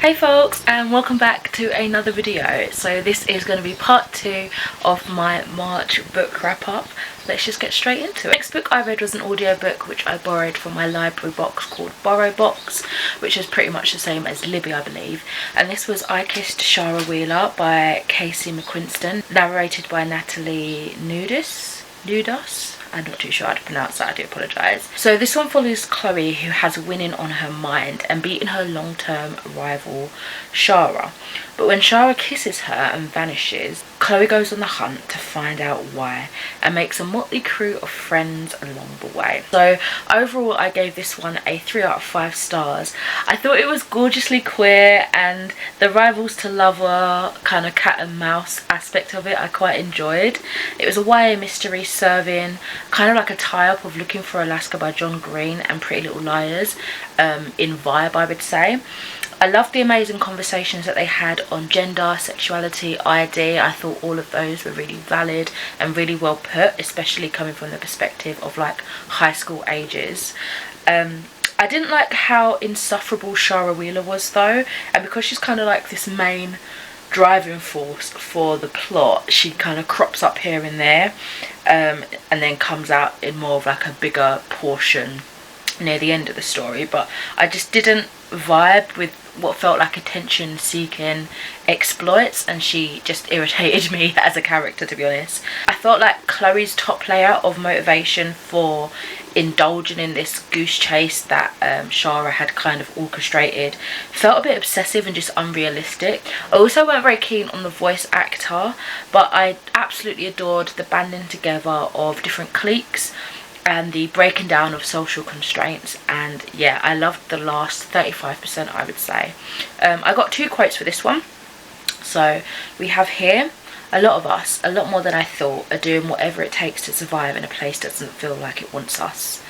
Hey folks, and welcome back to another video. So this is going to be part 2 of my March book wrap up. Let's just get straight into it. The next book I read was an audiobook which I borrowed from my library box called Borrow Box, which is pretty much the same as Libby, I believe. And this was I Kissed Shara Wheeler by Casey McQuiston, narrated by Natalie Nudas. I'm not too sure how to pronounce that, I do apologise. So this one follows Chloe, who has winning on her mind and beating her long-term rival Shara. But when Shara kisses her and vanishes, Chloe goes on the hunt to find out why and makes a motley crew of friends along the way. So overall I gave this one a 3 out of 5 stars. I thought it was gorgeously queer, and the rivals to lover kind of cat and mouse aspect of it I quite enjoyed. It was a YA mystery serving kind of like a tie-up of Looking for Alaska by John Green and Pretty Little Liars in vibe, I would say. I loved the amazing conversations that they had on gender, sexuality, ID. I thought all of those were really valid and really well put, especially coming from the perspective of like high school ages. I didn't like how insufferable Shara Wheeler was though, and because she's kind of like this main driving force for the plot, she kind of crops up here and there, and then comes out in more of like a bigger portion near the end of the story. But I just didn't vibe with what felt like attention seeking exploits, and she just irritated me as a character, to be honest. I felt like Chloe's top layer of motivation for indulging in this goose chase that Shara had kind of orchestrated felt a bit obsessive and just unrealistic. I also weren't very keen on the voice actor, but I absolutely adored the banding together of different cliques and the breaking down of social constraints. And yeah, I loved the last 35%, I would say. I got 2 quotes for this one. So we have here: "A lot of us, a lot more than I thought, are doing whatever it takes to survive in a place that doesn't feel like it wants us."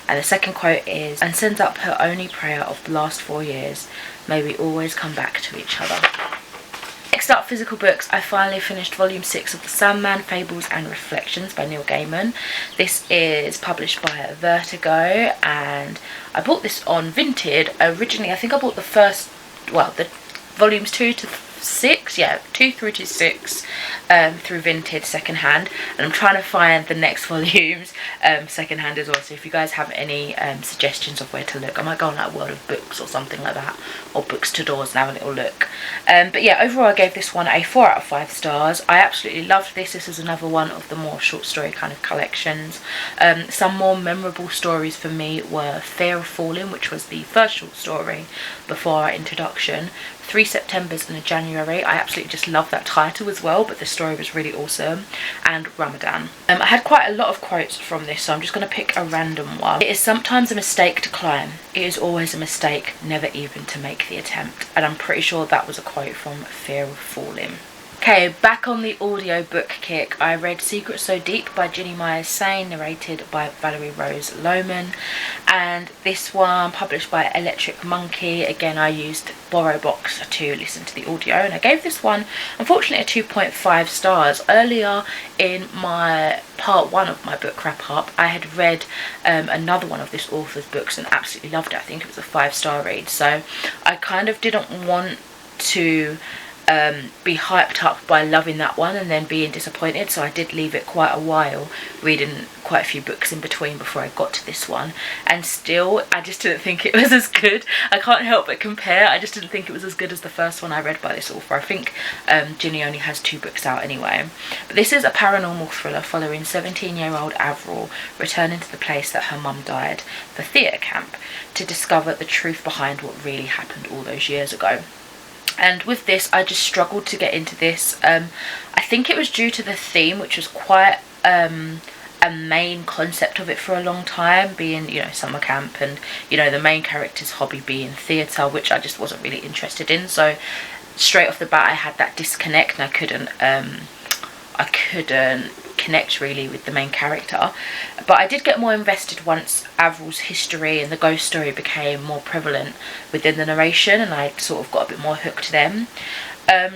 And the second quote is: "And sends up her only prayer of the last 4 years, may we always come back to each other." Next up, physical books. I finally finished volume 6 of The Sandman, Fables and Reflections by Neil Gaiman. This is published by Vertigo, and I bought this on Vinted. Originally, I think I bought the first, well, the volumes 2 to 6, yeah, 2 through to 6 through Vinted secondhand, and I'm trying to find the next volumes secondhand as well. So if you guys have any suggestions of where to look, I might go on like World of Books or something like that, or Books to Doors and have a little look. But yeah, overall I gave this one a 4 out of 5 stars. I absolutely loved this. This is another one of the more short story kind of collections. Some more memorable stories for me were Fear of Falling, which was the first short story before our introduction, 3 Septembers and a January. I absolutely just love that title as well, but the story was really awesome. And Ramadan. I had quite a lot of quotes from this, so I'm just going to pick a random one. "It is sometimes a mistake to climb. It is always a mistake never even to make the attempt." And I'm pretty sure that was a quote from Fear of Falling. Okay, back on the audiobook kick, I read Secret So Deep by Ginny Myers Sane, narrated by Valerie Rose Lohman. And this one, published by Electric Monkey. Again, I used Borrow Box to listen to the audio, and I gave this one, unfortunately, a 2.5 stars. Earlier in my part 1 of my book wrap up, I had read another one of this author's books and absolutely loved it. I think it was a 5-star read. So I kind of didn't want to be hyped up by loving that one and then being disappointed, so I did leave it quite a while, reading quite a few books in between before I got to this one, and still I just didn't think it was as good. I can't help but compare. I just didn't think it was as good as the first one I read by this author. I think Ginny only has 2 books out anyway. But this is a paranormal thriller following 17-year-old Avril returning to the place that her mum died, the theatre camp, to discover the truth behind what really happened all those years ago. And with this, I just struggled to get into this. I think it was due to the theme, which was quite a main concept of it for a long time, being, you know, summer camp, and, you know, the main character's hobby being theatre, which I just wasn't really interested in. So straight off the bat I had that disconnect, and I couldn't connect really with the main character. But I did get more invested once Avril's history and the ghost story became more prevalent within the narration, and I sort of got a bit more hooked to them.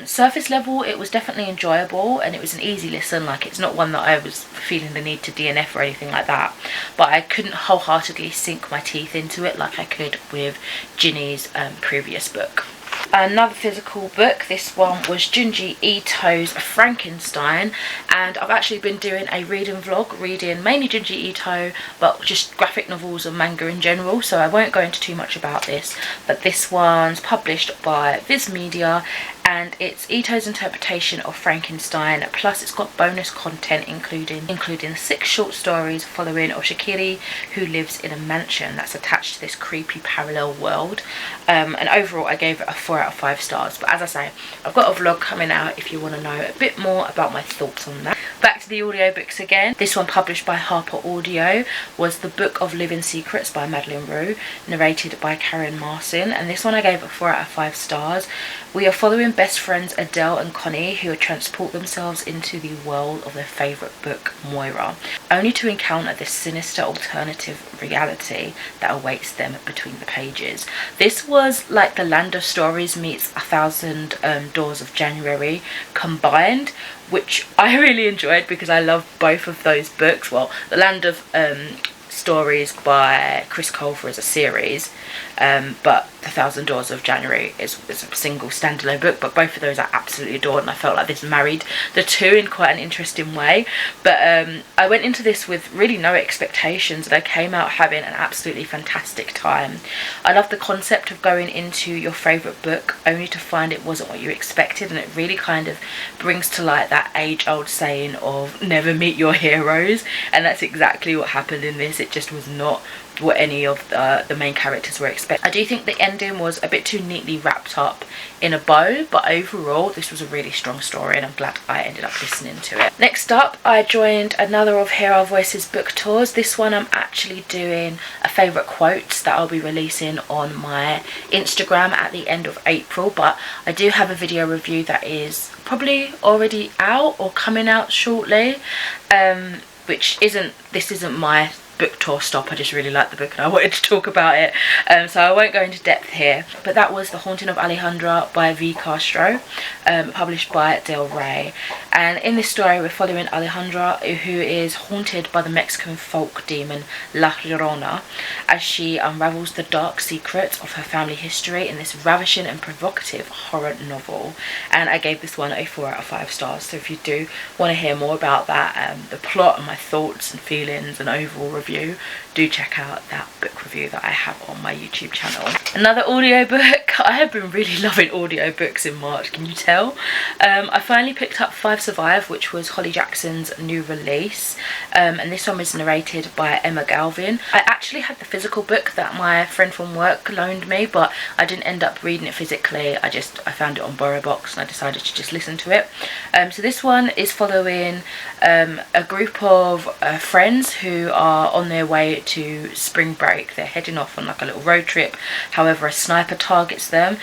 Surface level, it was definitely enjoyable, and it was an easy listen. Like, it's not one that I was feeling the need to DNF or anything like that, but I couldn't wholeheartedly sink my teeth into it like I could with Ginny's previous book. Another physical book, this one was Junji Ito's Frankenstein, and I've actually been doing a reading vlog, reading mainly Junji Ito, but just graphic novels and manga in general, so I won't go into too much about this. But this one's published by Viz Media, and it's Ito's interpretation of Frankenstein, plus it's got bonus content including 6 short stories following Oshikiri, who lives in a mansion that's attached to this creepy parallel world. And overall I gave it a 4 out of 5 stars, but as I say, I've got a vlog coming out if you want to know a bit more about my thoughts on that. Back to the audiobooks again. This one, published by Harper Audio, was The Book of Living Secrets by Madeline Rue, narrated by Karen Marcin, and this one I gave a 4 out of 5 stars. We are following best friends Adele and Connie, who transport themselves into the world of their favourite book, Moira, only to encounter this sinister alternative reality that awaits them between the pages. This was like the Land of Stories meets 1,000 Doors of January combined, which I really enjoyed because I love both of those books. Well, the Land of Stories by Chris Colfer is a series, but The 1,000 Doors of January is a single standalone book, but both of those I absolutely adored, and I felt like this married the two in quite an interesting way. But I went into this with really no expectations, and I came out having an absolutely fantastic time. I love the concept of going into your favourite book only to find it wasn't what you expected, and it really kind of brings to light that age-old saying of never meet your heroes, and that's exactly what happened in this. It just was not what any of the main characters were expecting. I do think the ending was a bit too neatly wrapped up in a bow, but overall this was a really strong story, and I'm glad I ended up listening to it. Next up, I joined another of Hear Our Voices book tours. This one I'm actually doing a favourite quotes that I'll be releasing on my Instagram at the end of April, but I do have a video review that is probably already out or coming out shortly, which this isn't my book tour stop. I just really liked the book and I wanted to talk about it, so I won't go into depth here. But that was The Haunting of Alejandra by V. Castro, published by Del Rey. And in this story we're following Alejandra, who is haunted by the Mexican folk demon La Llorona, as she unravels the dark secrets of her family history in this ravishing and provocative horror novel. And I gave this one a 4 out of 5 stars, so if you do want to hear more about that, the plot and my thoughts and feelings and overall review, do check out that book review that I have on my YouTube channel. Another audiobook. I have been really loving audiobooks in March, can you tell? I finally picked up 5 Survive, which was Holly Jackson's new release, and this one was narrated by Emma Galvin. I actually had the physical book that my friend from work loaned me, but I didn't end up reading it physically. I found it on BorrowBox and I decided to just listen to it. So this one is following a group of friends who are on their way to spring break. They're heading off on like a little road trip, however a sniper targets them,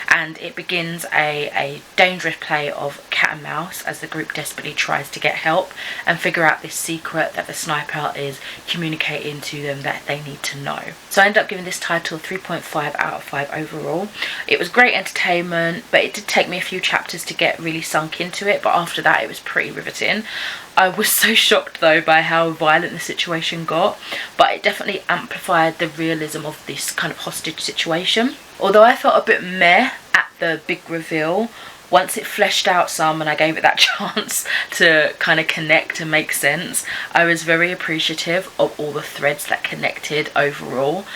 and it begins a dangerous play of cat and mouse as the group desperately tries to get help and figure out this secret that the sniper is communicating to them that they need to know. So I ended up giving this title 3.5 out of 5 overall. It was great entertainment, but it did take me a few chapters to get really sunk into it, but after that it was pretty riveting. I was so shocked though by how violent the situation got, but it definitely amplified the realism of this kind of hostage situation. Although I felt a bit meh at the big reveal, once it fleshed out some and I gave it that chance to kind of connect and make sense, I was very appreciative of all the threads that connected overall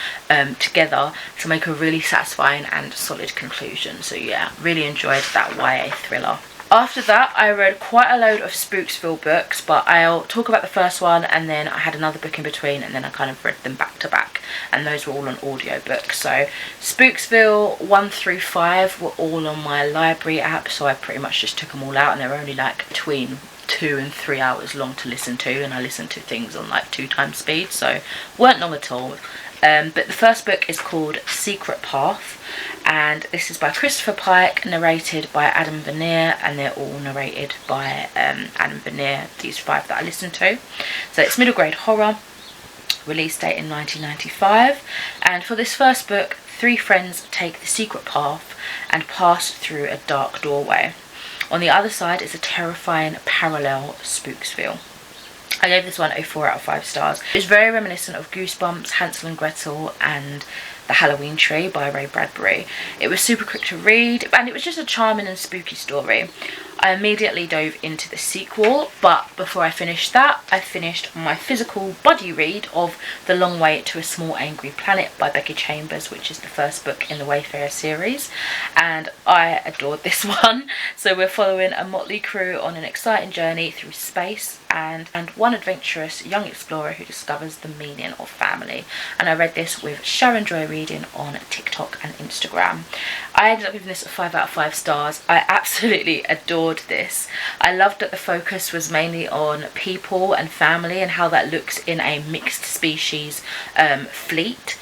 together to make a really satisfying and solid conclusion. So yeah, really enjoyed that YA thriller. After that, I read quite a load of Spooksville books, but I'll talk about the first one, and then I had another book in between, and then I kind of read them back to back, and those were all on audiobooks. So Spooksville 1 through 5 were all on my library app, so I pretty much just took them all out, and they were only like between 2 and 3 hours long to listen to, and I listened to things on like 2 times speed, so weren't long at all. But the first book is called Secret Path, and this is by Christopher Pike, narrated by Adam Vernier, and they're all narrated by Adam Vernier, these 5 that I listened to. So it's middle grade horror, release date in 1995, and for this first book, 3 friends take the secret path and pass through a dark doorway. On the other side is a terrifying parallel Spooksville. I gave this one a 4 out of 5 stars. It was very reminiscent of Goosebumps, Hansel and Gretel, and The Halloween Tree by Ray Bradbury. It was super quick to read, and it was just a charming and spooky story. I immediately dove into the sequel, but before I finished that, I finished my physical buddy read of The Long Way to a Small Angry Planet by Becky Chambers, which is the first book in the Wayfarer series, and I adored this one. So we're following a motley crew on an exciting journey through space and one adventurous young explorer who discovers the meaning of family. And I read this with Sharon Joy Reading on TikTok and Instagram. I ended up giving this a 5 out of 5 stars. I absolutely adored this. I loved that the focus was mainly on people and family and how that looks in a mixed species fleet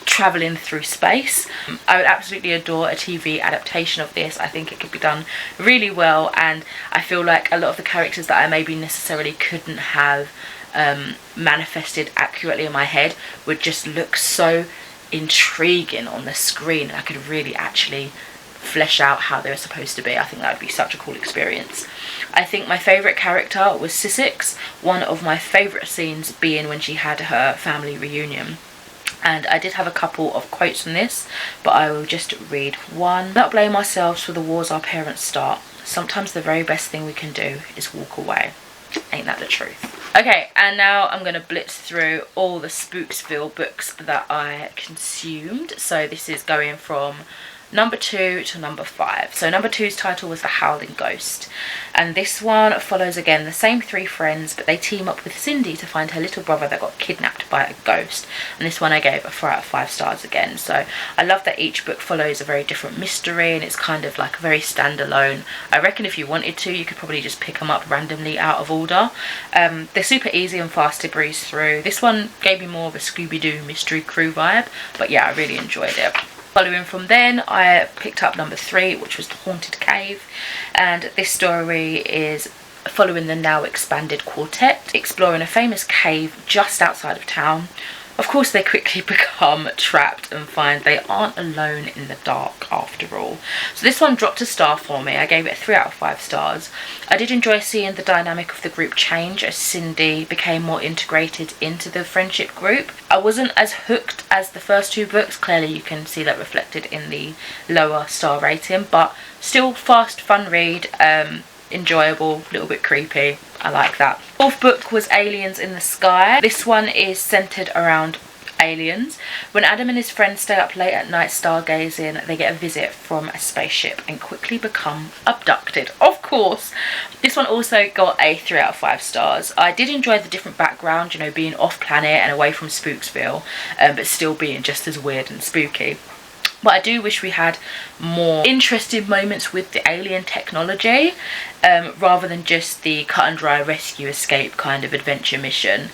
traveling through space. I would absolutely adore a TV adaptation of this. I think it could be done really well, and I feel like a lot of the characters that I maybe necessarily couldn't have manifested accurately in my head would just look so intriguing on the screen, and I could really actually flesh out how they were supposed to be. I think that would be such a cool experience. I think my favourite character was Sissix, one of my favourite scenes being when she had her family reunion. And I did have a couple of quotes from this, but I will just read one. "Not blame ourselves for the wars our parents start. Sometimes the very best thing we can do is walk away." Ain't that the truth? Okay, and now I'm going to blitz through all the Spooksville books that I consumed. So this is going from number 2 to number 5. So number 2's title was The Howling Ghost, and this one follows again the same 3 friends, but they team up with Cindy to find her little brother that got kidnapped by a ghost. And this one I gave a 4 out of 5 stars again. So I love that each book follows a very different mystery, and it's kind of like a very standalone. I reckon if you wanted to, you could probably just pick them up randomly out of order. They're super easy and fast to breeze through. This one gave me more of a Scooby-Doo mystery crew vibe, but yeah, I really enjoyed it. Following from then, I picked up number 3, which was The Haunted Cave, and this story is following the now expanded quartet, exploring a famous cave just outside of town. Of course, they quickly become trapped and find they aren't alone in the dark after all. So this one dropped a star for me. I gave it a 3 out of 5 stars. I did enjoy seeing the dynamic of the group change as Cindy became more integrated into the friendship group. I wasn't as hooked as the first 2 books. Clearly you can see that reflected in the lower star rating, but still fast, fun read. Enjoyable, a little bit creepy. I like that. 4th book was Aliens in the Sky. This one is centered around aliens. When Adam and his friends stay up late at night stargazing, they get a visit from a spaceship and quickly become abducted. Of course. This one also got a 3 out of 5 stars. I did enjoy the different background, you know, being off planet and away from Spooksville, but still being just as weird and spooky. But I do wish we had more interesting moments with the alien technology, rather than just the cut and dry rescue escape kind of adventure mission.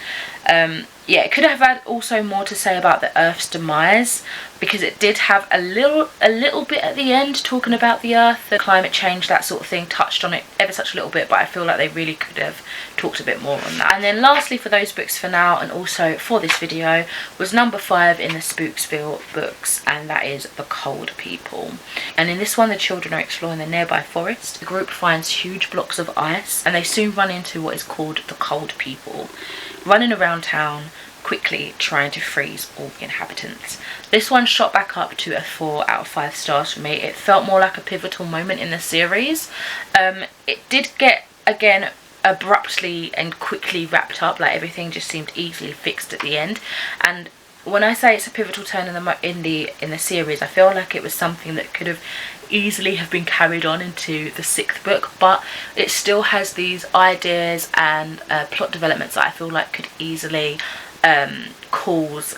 Yeah, it could have had also more to say about the Earth's demise, because it did have a little bit at the end talking about the Earth, the climate change, that sort of thing, touched on it ever such a little bit, but I feel like they really could have talked a bit more on that. And then lastly for those books for now, and also for this video, was number 5 in the Spooksville books, and that is The Cold People. And in this one, the children are exploring the nearby forest. The group finds huge blocks of ice, and they soon run into what is called the Cold People, running around town quickly trying to freeze all the inhabitants. This one shot back up to a 4 out of 5 stars for me. It felt more like a pivotal moment in the series. It did get, again, abruptly and quickly wrapped up, like everything just seemed easily fixed at the end. And when I say it's a pivotal turn in the series, I feel like it was something that could have easily have been carried on into the 6th book, but it still has these ideas and plot developments that I feel like could easily cause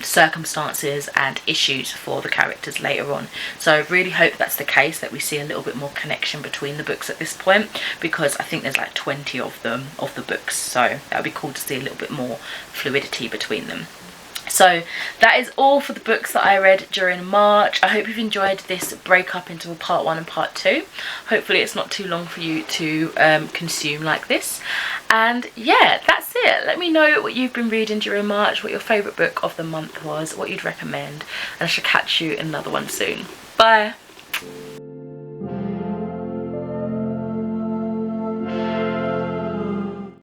circumstances and issues for the characters later on. So I really hope that's the case, that we see a little bit more connection between the books at this point, because I think there's like 20 of them, of the books, so that would be cool to see a little bit more fluidity between them. So that is all for the books that I read during March. I hope you've enjoyed this breakup into a part 1 and part 2. Hopefully it's not too long for you to consume like this. And yeah, that's it. Let me know what you've been reading during March, what your favourite book of the month was, what you'd recommend, and I shall catch you in another one soon. Bye!